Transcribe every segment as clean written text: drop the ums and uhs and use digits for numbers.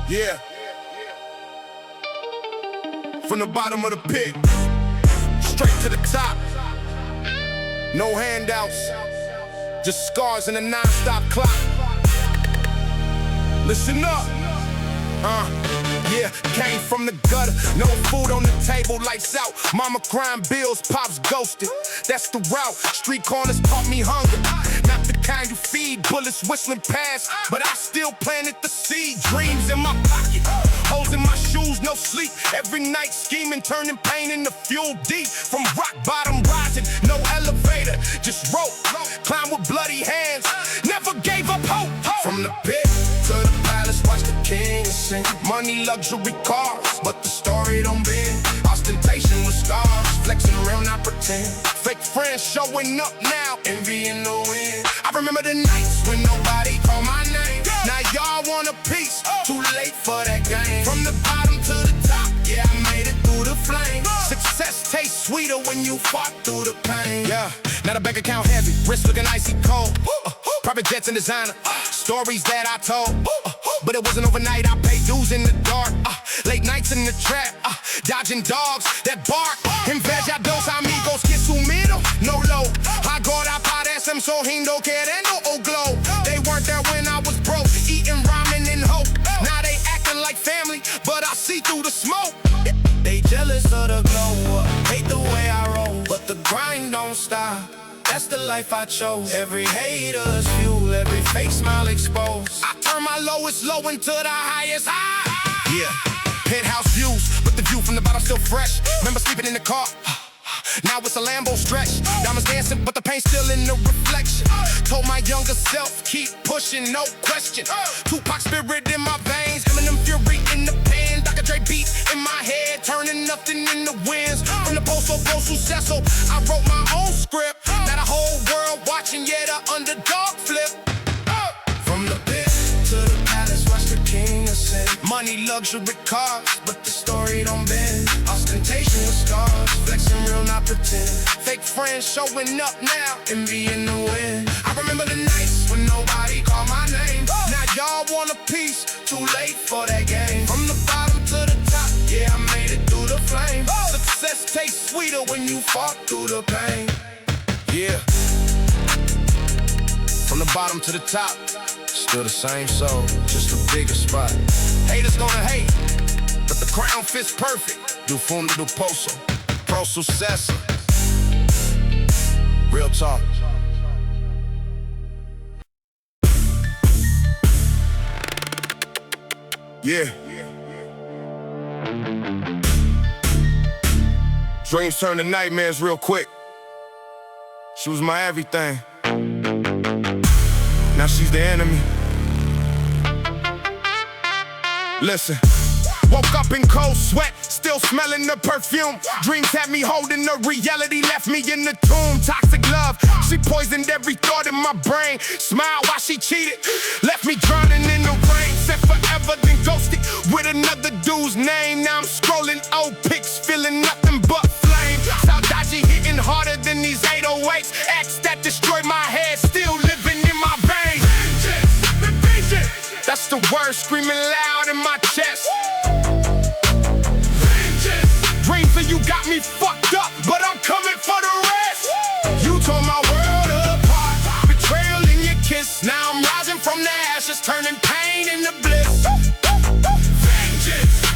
Yeah. From the bottom of the pit, straight to the top. No handouts, just scars and a non-stop clock. Listen up. Yeah, came from the gutter, no food on the table, lights out. Mama crying bills, pops ghosted. That's the route, street corners taught me hunger. Not the kind you feed, bullets whistling past, but I still planted the seed. Dreams in my pocket, holes in my shoes, no sleep. Every night scheming, turning pain into fuel deep. From rock bottom rising, no elevator, just rope. Climb with bloody hands, never gave up hope. From the pit to the palace, watch the king sing. Money, luxury cars, but the story don't bend. Ostentation with scars, flexing real, not pretend. Fake friends showing up now, envy in the wind. I remember the nights when nobody called my name. Now y'all want a piece, too late for that game. From the bottom to the top, yeah, I made it through the flames. Success tastes sweeter when you fought through the pain. Yeah, now the bank account heavy, wrist looking icy cold. Private jets and designer, stories that I told. But it wasn't overnight, I paid dues in the dark. Late nights in the trap, dodging dogs that bark. Inveja dos amigos que sumido, no low. Agora parecem sorrindo, querendo o glow. They weren't there when I was broke, eating ramen in hope. Now they acting like family, but I see through the smoke. They jealous of the glow, hate the way I roll. But the grind don't stop, that's the life I chose. Every hater's fuel, every fake smile exposed. I turn my lowest low into the highest high. Yeah, penthouse views, but the view from the bottom still fresh. Remember sleeping in the car, now it's a Lambo stretch. Diamonds dancing, but the pain's still in the reflection. Told my younger self, keep pushing, no question. Tupac spirit in my veins, Eminem fury in the pen. Dr. Dre beat in my head, turning nothing into wins. From the posto pro sucesso, I wrote my own script. Now the whole world watching, yeah, the underdog flip. From the pit to the palace, watch the king ascend. Money, luxury cars, but the story don't bend. Ostentation with scars, flexing real, not pretend. Fake friends showing up now, envy in the wind. I remember the nights when nobody called my name. Now y'all want a piece, too late for that game. From the bottom to the top, yeah, I made it through the flames. Success tastes sweeter when you fought through the pain. Yeah. From the bottom to the top, still the same soul, just a bigger spot. Haters gonna hate, but the crown fits perfect. Do fundo do poço, pro sucesso. Real talk. Yeah. Dreams turn to nightmares real quick. She was my everything. Now she's the enemy. Listen. Woke up in cold sweat, still smelling the perfume. Dreams had me holding the reality, left me in the tomb. Toxic love, she poisoned every thought in my brain. Smile while she cheated, left me drowning in the rain. Said forever, then ghosted with another dude's name. Now I'm scrolling old pics, feeling nothing but flame. Saudade hitting harder than these 808s. Acts that destroyed my head, still living in my veins. Vengeance, that's the word screaming loud in my chest. Dreams of you got me fucked up, but I'm coming for the rest. You tore my world apart, betrayal in your kiss. Now I'm rising from the ashes, turning pain into bliss.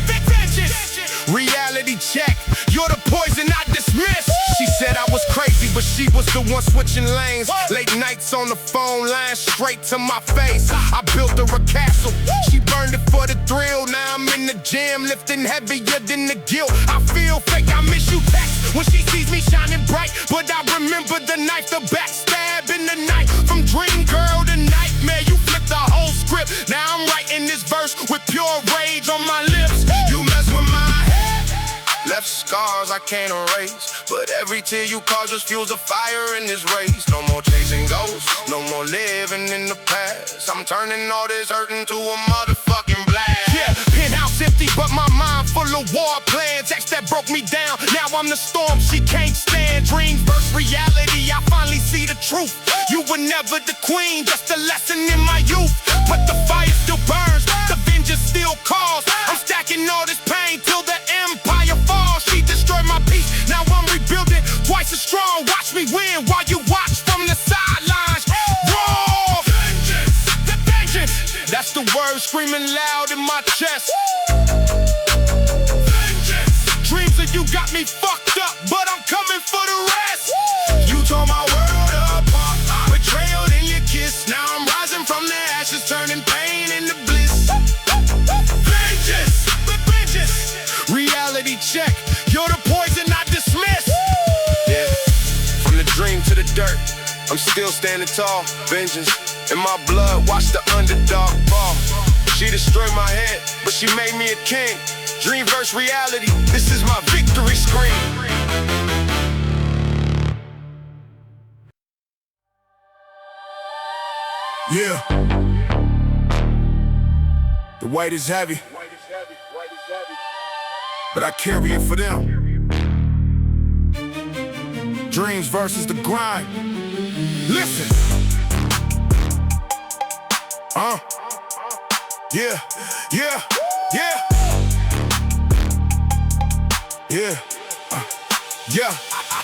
Vengeance, reality check. You're the poison I dismiss. She said I was crazy, but she was the one switching lanes. Late nights on the phone line, straight to my face. I built her a castle, she burned it for the thrill. Now I'm in the gym, lifting heavier than the guilt. I feel fake, I miss you text when she sees me shining bright. But I remember the knife, the backstab in the night. From dream girl to nightmare, you flipped the whole script. Now I'm writing this verse with pure rage on my lips. You mess with my head, left scars I can't erase, but every tear you cause just fuels a fire in this race. No more chasing ghosts, no more living in the past. I'm turning all this hurt into a motherfucking blast. Yeah, penthouse empty, but my mind full of war plans. Ex that broke me down, now I'm the storm she can't stand. Dreams versus reality, I finally see the truth. You were never the queen, just a lesson in my youth. But the fire still burns, the vengeance still calls. the word screaming loud in my chest. Dreams of you got me fucked up, but I'm coming for the rest. You tore my world apart, betrayal in your kiss. Now I'm rising from the ashes, turning pain into bliss. Vengeance, reality check. You're the poison I dismiss. Yeah, from the dream to the dirt, I'm still standing tall. Vengeance in my blood, watch the underdog fall. She destroyed my head, but she made me a king. Dream versus reality, this is my victory scream. Yeah. The weight is heavy, but I carry it for them. Dreams versus the grind. Listen.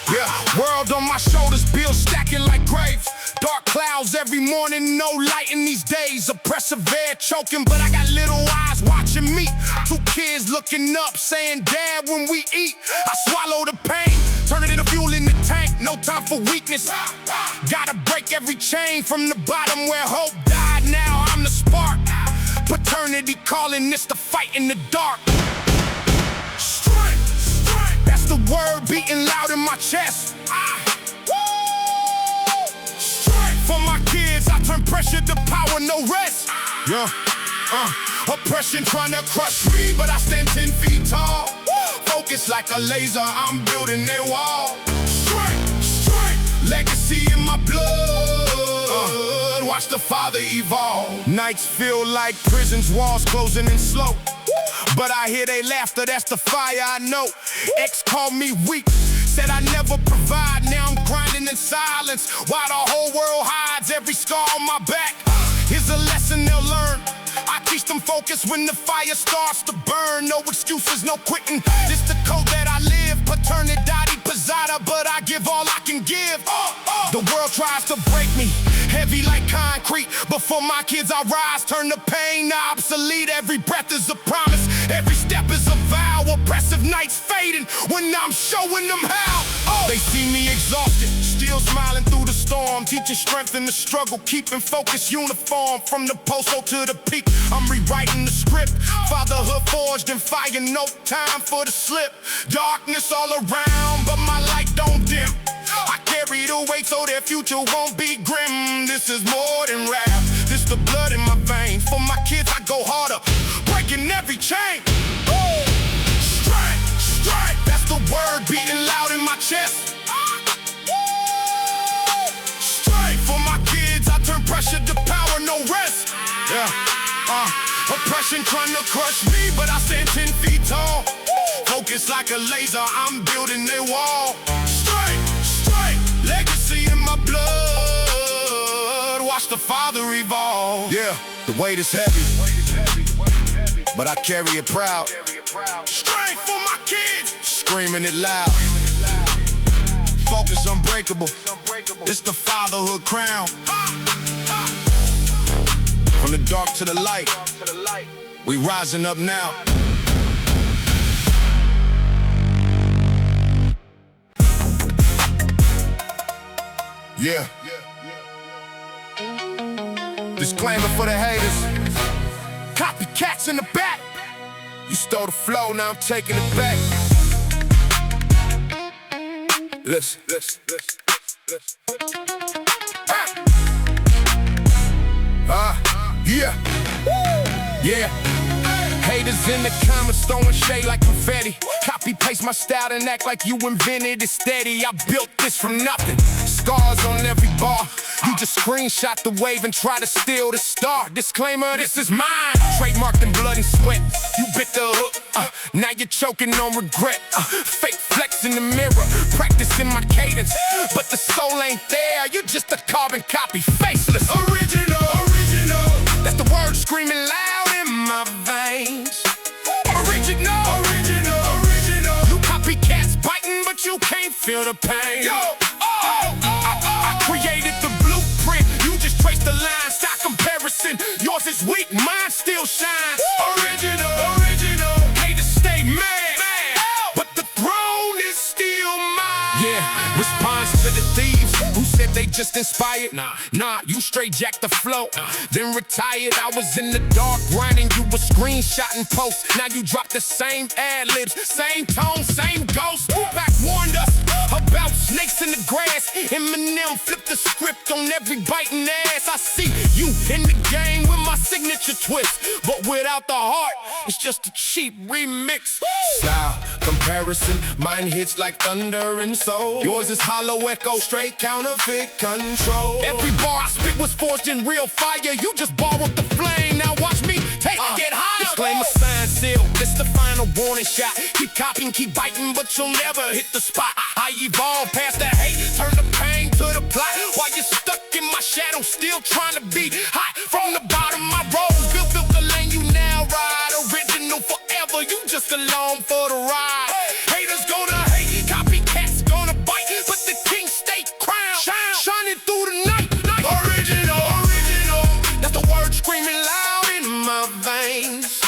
Yeah. World on my shoulders, bills stacking like graves. Dark clouds every morning, no light in these days. Oppressive air choking, but I got little eyes watching me. 2 kids looking up, saying, Dad, when we eat, I swallow the pain, turn it into fuel in the tank. No time for weakness. Gotta break every chain from the bottom where hope died. Now I'm the spark. Paternity calling, this the fight in the dark. Strength, that's the word beating loud in my chest. For my kids, I turn pressure to power, no rest. Oppression trying to crush me, but I stand 10 feet tall. Focus like a laser, I'm building their wall. Strength, legacy in my blood. Watch the father evolve. Nights feel like prisons, walls closing in slow. But I hear they laughter, that's the fire I know. Ex called me weak, said I never provide. Now I'm grinding in silence, while the whole world hides every scar on my back. Here's a lesson they'll learn. I teach them focus when the fire starts to burn. No excuses, no quitting. This the code that I live. Paternity Pizzata, but I give all I can give. The world tries to break me, heavy like concrete. But for my kids I rise, turn the pain to obsolete. Every breath is a promise, every step is a vow. Oppressive nights fading when I'm showing them how. They see me exhausted, still smiling through the storm. Teaching strength in the struggle, keeping focus uniform. From the post to the peak, I'm rewriting the script. Fatherhood forged in fire, no time for the slip. Darkness all around, but my light don't dim. I carry the weight so their future won't be grim. This is more than rap, this the blood in my veins. For my kids I go harder, breaking every chain. Strength, that's the word beating loud in my chest. Strength, for my kids I turn pressure to power, no rest. Oppression trying to crush me, but I stand 10 feet tall. Focus like a laser, I'm building their wall. Strength, legacy in my blood. Watch the father evolve. Yeah, the weight is heavy, but I carry it proud. Strength for my kids, screaming it loud. Focus unbreakable, it's the fatherhood crown. From the dark to the light, we rising up now. Yeah. Disclaimer for the haters. Copycats in the back. You stole the flow, now I'm taking it back. Listen. Yeah. Haters in the comments throwing shade like confetti. Copy paste my style and act like you invented it steady. I built this from nothing. Scars on every bar. You just screenshot the wave and try to steal the star. Disclaimer, this is mine. Trademarked in blood and sweat. You bit the hook, now you're choking on regret. Fake flex in the mirror, practicing my cadence. But the soul ain't there, you just a carbon copy, faceless. Original. That's the word screaming loud in my veins. Original. You copycats biting, but you can't feel the pain. I created the blueprint, you just trace the line. Stop comparison, Yours is weak, mine still shines. Original, original. Haters stay mad, but the throne is still mine. Yeah, response to the thieves who said they just inspired. Nah, you straight jacked the flow, then retired. I was in the dark grinding, you were screenshotting posts. Now you drop the same ad-libs, same tone, same ghost. Tupac warned us about snakes in the grass. Eminem flipped the script on every biting ass. I see you in the game with my signature twist, but without the heart, it's just a cheap remix. Style comparison, mine hits like thunder and soul. Yours is hollow echo, straight counterfeit control. Every bar I spit was forged in real fire. You just borrowed the flame, now watch me take it, get higher. Disclaimer sign seal, this the final warning shot. Keep copying, keep biting, but you'll never hit the spot. I evolve past the hate, turn the pain to the plot. While you're stuck in my shadow, still trying to be hot. From the bottom, my road built the lane you now ride. Original forever, you just along for the ride. Haters gonna hate, copycats gonna bite, but the king stay crowned, shining through the night. Original, original, that's the word screaming loud in my veins.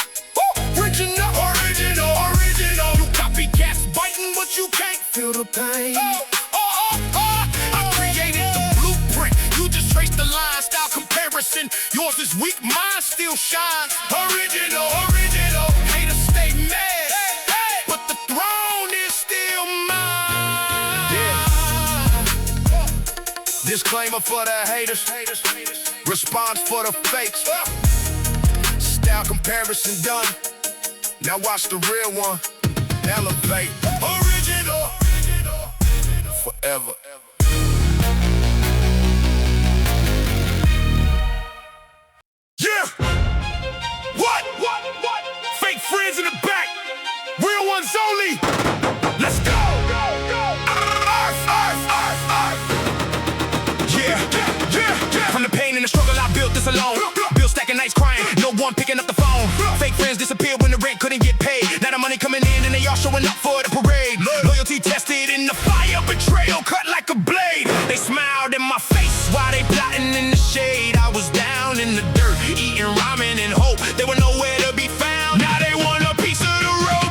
Original, original, original. You copycats biting, but you can't feel the pain. I created the blueprint, you just trace the line. Style comparison, yours is weak, mine still shines. Original, original. Haters stay mad, but the throne is still mine. Yeah. Disclaimer for the haters, response for the fakes. Style comparison done. Now watch the real one elevate. Original, forever. Yeah. What? Fake friends in the back, real ones only. Let's go. Yeah. From the pain and the struggle, I built this alone. Bill stacking nights crying, no one picking up the phone. Fake friends disappeared when the rent couldn't get paid. Now the money coming in and they all showing up for the parade. Loyalty tested in the fire, betrayal cut like a blade. They smiled in my face while they plotting in the shade. I was down in the dirt, eating ramen and hope they were nowhere to be found. Now they want a piece of the road.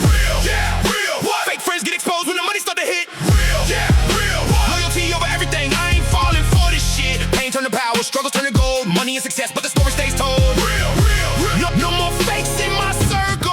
Real, yeah, real. What? Fake friends get exposed when the money start to hit. Real, yeah, real. What? Loyalty over everything, I ain't falling for this shit. Pain turn to power, struggles turn to gold. Money and success, but the story stays told. Real. No more fakes in my circle,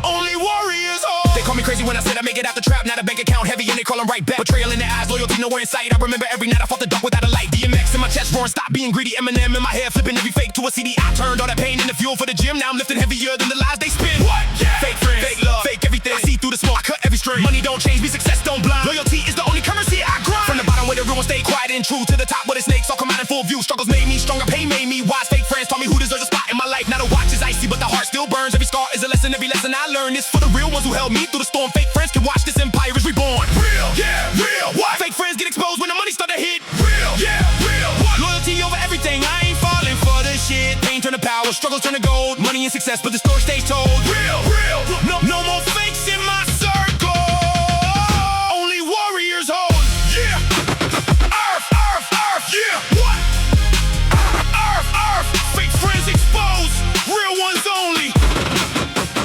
only warriors hold. They call me crazy when I said I make it out the trap. Now the bank account heavy and they call them right back. Betrayal in their eyes, loyalty nowhere in sight. I remember every night I fought the dark without a light. DMX in my chest roaring, stop being greedy. Eminem in my hair, flipping every fake to a CD. I turned all that pain into fuel for the gym. Now I'm lifting heavier than the lies they spin. What? Yeah. Fake friends, fake love, fake everything. I see through the smoke, I cut every string. Money don't change me, success don't blind. Loyalty is the only currency I grind. From the bottom where everyone stay quiet and true, to the top where the snakes all come out in full view. Struggles made me stronger, pain made me wise. Fake friends taught me who deserves a spot in my life. Now the watch is icy, but the heart still burns. Every scar is a lesson, every lesson I learned is for the real ones who held me through the storm. Fake friends can watch this empire is reborn. Real, yeah, real. What? Fake friends get exposed when the money start to hit. Real, yeah, real. What? Loyalty over everything, I ain't falling for this shit. Pain turn to power, struggles turn to gold. Money and success, but the story stays told. Real. No more fakes in my circle, only warriors hold. Yeah. Earth, yeah. What? Earth. Fake friends exposed, real ones only.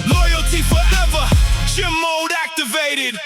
Loyalty forever, gym mode activated.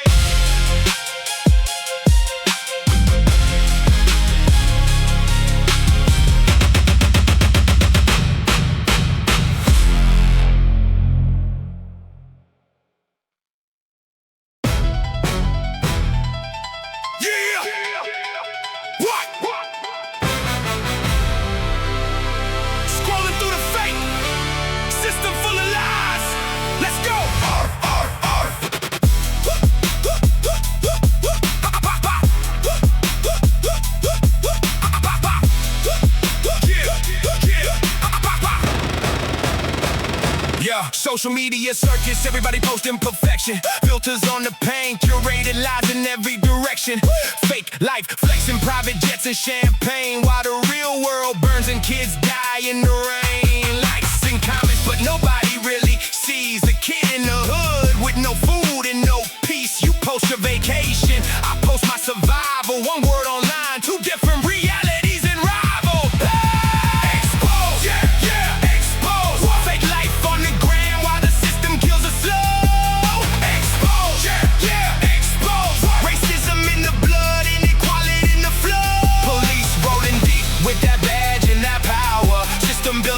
Social media circus, everybody posting perfection. Filters on the pain, curated lies in every direction. Fake life, flexing private jets and champagne, while the real world burns and kids die in the rain. Likes and comments, but nobody really sees the kid in the hood with no food and no peace. You post your vacation, I post my survival. One word online, two different realities and rival. Hey!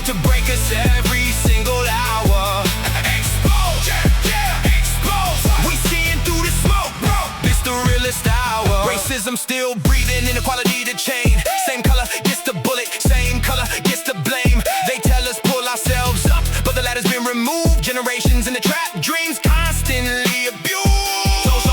built to break us every single hour. Exposed, exposed. We seeing through the smoke, bro. This the realest hour. Racism still breathing, inequality to chain. Same color gets the bullet, same color gets the blame. They tell us pull ourselves up, but the ladder's been removed. Generations in the trap, dreams constantly abused.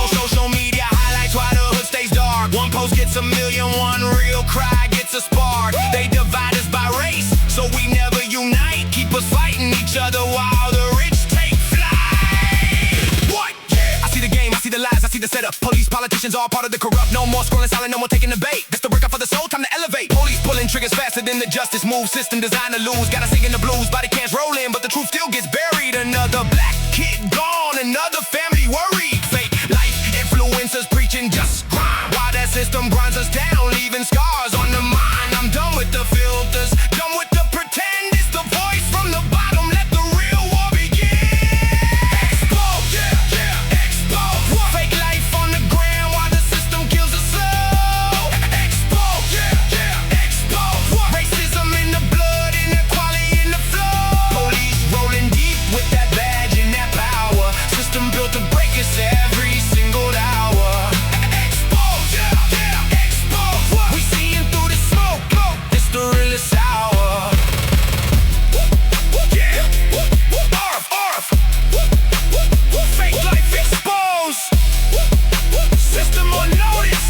Social media highlights why the hood stays dark. One post gets a million, one real cry gets a spark. They divide us by race, so we never unite. Keep us fighting each other while the rich take flight. What? Yeah. I see the game, I see the lies, I see the setup. Police, politicians, all part of the corrupt. No more scrolling silent, no more taking the bait. That's the workout for the soul, time to elevate. Police pulling triggers faster than the justice move. System designed to lose, gotta sing in the blues. Body cans rolling, but the truth still gets buried. Another black kid gone, another family worried. Fake life influencers preaching just crime, while that system grinds us down, leaving scars on the mind. I'm done with the filters, done with the pretend. It's the voice from the bottom, let the real war begin. Exposed, exposed. Fake life on the ground while the system kills us slow. Exposed, exposed. Racism in the blood, inequality in the flow. Police rolling deep with that badge and that power. System built to break us every single hour. Exposed, exposed. We seeing through the smoke, it's the realest hour. Fake life exposed. System on notice.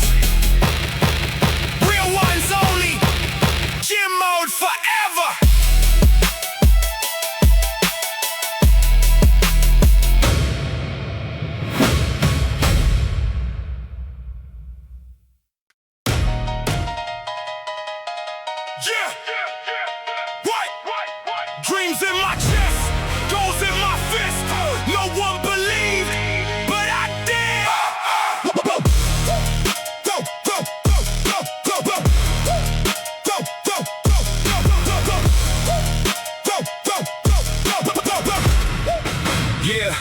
Real ones only. Gym mode forever. Yeah. What? Dreams in my chest, goals in my fist. No one believed, but I did. Yeah.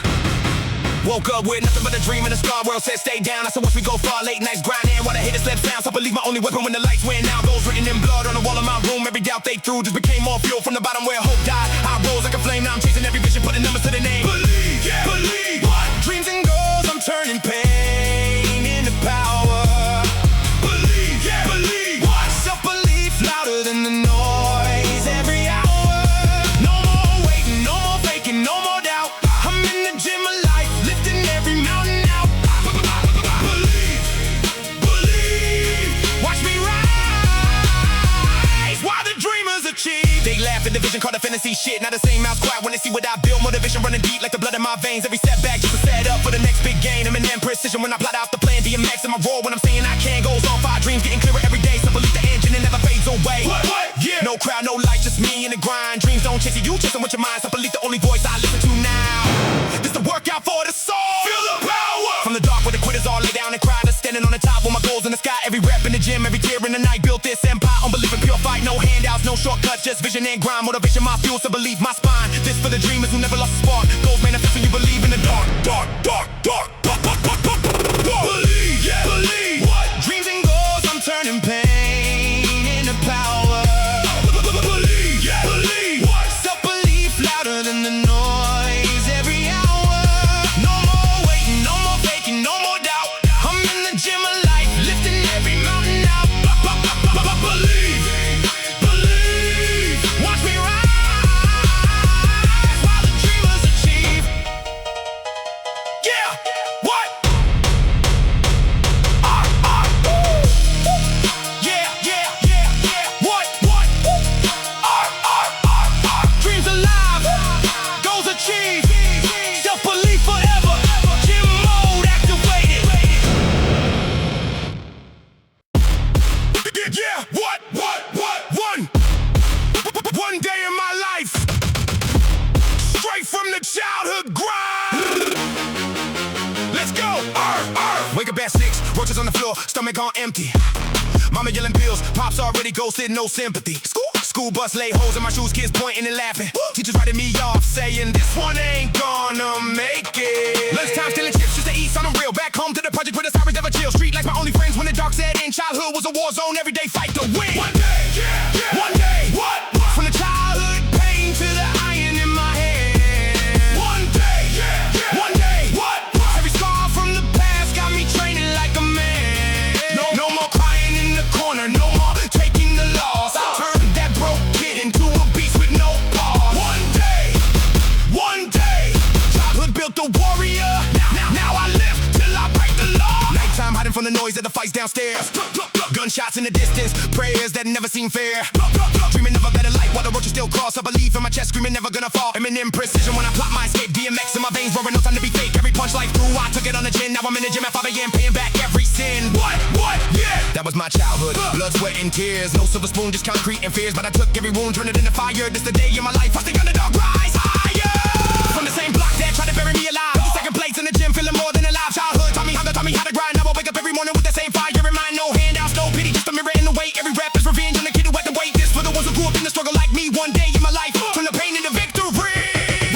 Woke up with nothing but a dream in the scar world said stay down. I said once we go far, late nights grinding while the haters left sounds. I believe my only weapon when the lights went out. Those written in blood on the wall of my room. Every doubt they threw just became more fuel from the bottom where hope died. I rose like a flame, now I'm chasing every vision, putting numbers to the name. Believe, believe. What? Dreams and goals, I'm turning pain into power. Believe, believe. What? Self-belief louder than the noise every hour. No more waiting, no more faking, no more doubt. I'm in the gym of life, lifting every mountain out. Believe, believe. Watch me rise while the dreamers achieve. They laugh at the vision, called the fantasy shit. Not the same mouse quiet when they see what I build. Motivation running deep like the blood in my veins. Every setback just a set up for the next big gain. I'm in precision when I plot out the plan. DMX in my roar when I'm saying I can. Goals on fire, dreams getting clearer every day. So believe the engine and never fades away. What? Yeah. No crowd, no light, just me and the grind. Dreams don't chase you chasing with your mind. So believe the only voice I listen to now. This the workout for the soul. Feel the power. From the dark where the quitters all lay down and cry to standing on the top with my goals in the sky. Every rep in the gym, every tear in the night. Built this empire, unbelief and pure fight. No handouts, no shortcuts, just vision and grind. Motivation, my fuel, so believe my spine. This for the dreamers who never lost a spark. Goals manifest when you believe in the dark. Believe, yeah. Believe. What? Dreams and goals, I'm turning pain into power. Believe, yeah. Believe. What? Self-belief louder than the noise every hour. No more waiting, no more faking, no more doubt. I'm in the gym of life, lifting every mountain out. Believe, believe. Watch me rise while the dreamers achieve. Yeah. What? What? Dreams alive, goals achieved, self-belief forever, gym mode activated. Yeah, what? One day in my life, straight from the childhood grind. Let's go. Wake up at 6, roaches on the floor, stomach on empty. Mama yelling pills, pops already ghosted, no sympathy. School bus lay holes in my shoes, kids pointing and laughing. Teachers writing me off, saying this one ain't gonna make it. Lunchtime stealing chips just to eat something real. Back home to the project where the sirens never chill. Street like my only friends when the dark set in. Childhood was a war zone, every day fight to win. One day, one day, what? From the childhood pain downstairs. Gunshots in the distance, prayers that never seem fair. Dreaming of a better life while the roaches still cross. I believe in my chest, screaming never gonna fall. Eminem precision when I plot my escape. DMX in my veins, roaring, no time to be fake. Every punch life through, I took it on the chin. Now I'm in the gym at 5 a.m. paying back every sin. What, yeah. That was my childhood, blood, sweat, and tears. No silver spoon, just concrete and fears. But I took every wound, turned it into fire. This the day in my life, watch the underdog rise higher. From the same block that tried to bury me alive. Second place in the gym, feeling more than alive. Childhood taught me hunger, taught me how to grind. Now I wake up every morning with the same fire in mind. No handouts, no pity, just a mirror in the weight. Every rep is revenge on the kid who had to wait. This for the ones who grew up in the struggle like me. One day in my life, turn the pain into victory.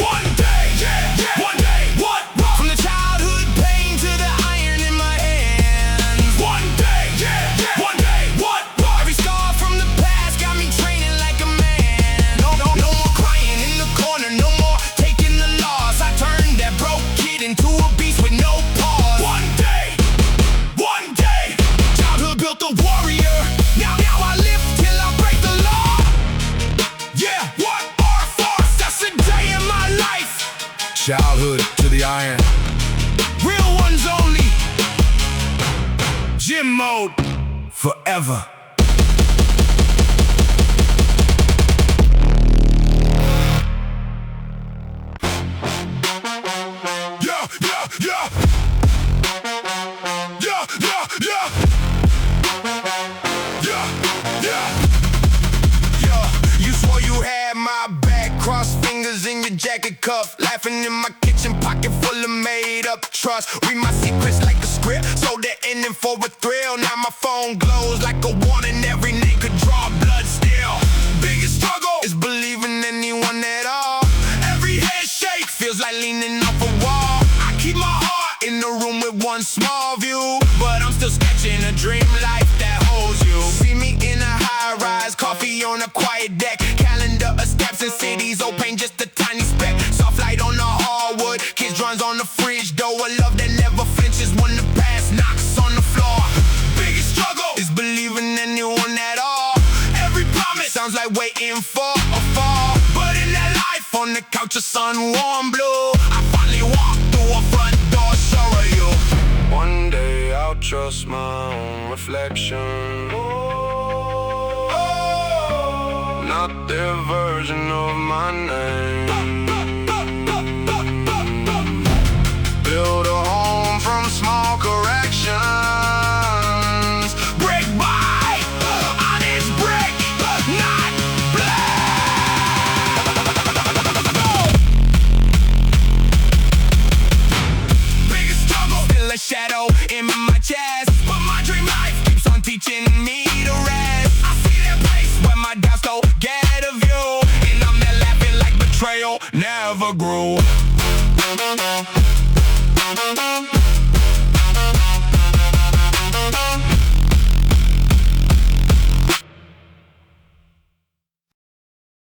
One day, yeah. One day, what? From the childhood pain to the iron in my hands. One day, yeah. One day, what? Every scar from the past got me training like a man. No more crying in the corner, no more taking the loss. I turned that broke kid into a beast with no pause. One day, childhood built a warrior. Now I live till I break the law. Yeah, what are force? That's a day in my life. Childhood to the iron. Real ones only. Gym mode forever. Yeah. You swore you had my back, cross fingers in your jacket cuff, laughing in my kitchen, pocket full of made up trust. Read my secrets like a script, so they're ending for a thrill. Now my phone glows like a warning, every name could draw blood still. Biggest struggle is believing anyone at all. Every head shake feels like leaning off a wall. I keep my heart in the room with one small view, but I'm still sketching a dream life that holds you. See me in a high rise, coffee on a quiet deck, calendar of steps in cities, old paint just a tiny speck. Soft light on the hardwood, kids drums on the fridge door. A love that never flinches when the past knocks on the floor. Biggest struggle is believing anyone at all. Every promise sounds like waiting for a fall, but in that life on the couch, a sun warm blue, I finally walked through a front door, sure of you. One day I'll trust my own reflection. Not their version of my name. Build a home from small corrections. Brick by honest brick, not black. Biggest struggle, still a shadow in my chest, but my dream life keeps on teaching me to rest. I see that place where my doubts don't get a view, and I'm there laughing like betrayal never grew.